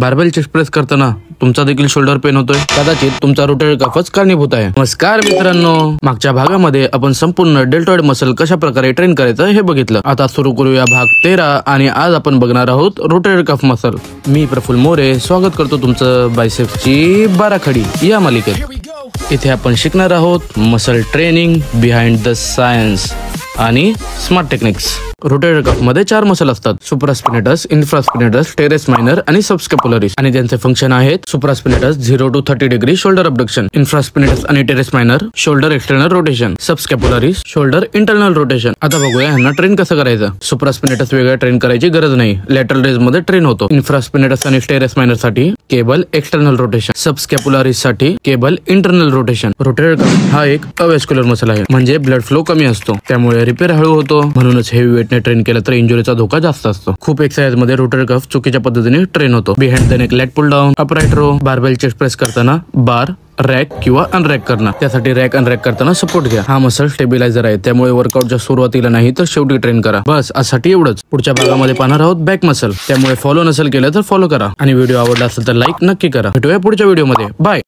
Barbell chest press करताना तुमचा देखील शोल्डर पेन होतोय, कदाचित तुमचा रोटेटर कफच कारणीभूत आहे। नमस्कार मित्रांनो, मागच्या भागामध्ये आपण संपूर्ण डेल्टॉइड मसल कशा प्रकारे ट्रेन करायचं हे बघितलं। आता सुरू करूया भाग 13 आणि आज आपण बघणार आहोत रोटेटर कफ मसल। मी प्रफुल्ल मोरे स्वागत करतो तुमचं बायसेप्सची बाराखडी या मालिकेत। इथे आपण शिकणार आहोत muscle training behind the science आणि स्मार्ट टेक्निक्स। रोटेटर कफ मध्ये 4 मसल असतात, सुप्रास्पिनेटस, इन्फ्रास्पिनेटस, टेरेस मायनर आणि सबस्कॅपुलरिस। आणि त्यांचे फंक्शन आहेत supraspinatus 0 to 30 degree shoulder abduction, infraspinatus आणि teres minor shoulder external rotation, subscapularis shoulder internal rotation. आता बघूया ह्यांना ट्रेन कसं करायचं। सुप्रास्पिनेटस वेगळा ट्रेन करायची गरज नाही, लॅटरल रेज मध्ये ट्रेन होतो। इन्फ्रास्पिनेटस आणि टेरेस मायनर साठी केबल एक्सटर्नल रोटेशन, सबस्कॅपुलरिस साठी cable internal rotation. Rotator cuff हा एक अवॅस्क्युलर मसल आहे, म्हणजे ब्लड फ्लो कमी असतो, त्यामुळे रिपेअर हळू होतो। म्हणूनच हेवी वेटने ट्रेन केलं तर इंजुरीचा धोका जास्त असतो। खूप एक्सरसाइज मध्ये रोटेटर कफ चुकीच्या पद्धतीने ट्रेन होतो। Behind the neck lat pull down, upright row, barbell chest press करताना बार रॅक किंवा अनरॅक करणं, त्यासाठी रॅक अनरॅक करताना सपोर्ट घ्या। हा मसल स्टेबिलायझर आहे, त्यामुळे वर्कआउटच्या सुरुवातीला नाही तर शेवटी ट्रेन करा। बस आजसाठी एवढंच। पुढच्या भागामध्ये पाहणार आहोत बॅक मसल, त्यामुळे फॉलो नसेल केलं तर फॉलो करा आणि व्हिडिओ आवडला असेल तर लाईक नक्की करा। भेटूया पुढच्या व्हिडिओमध्ये, बाय।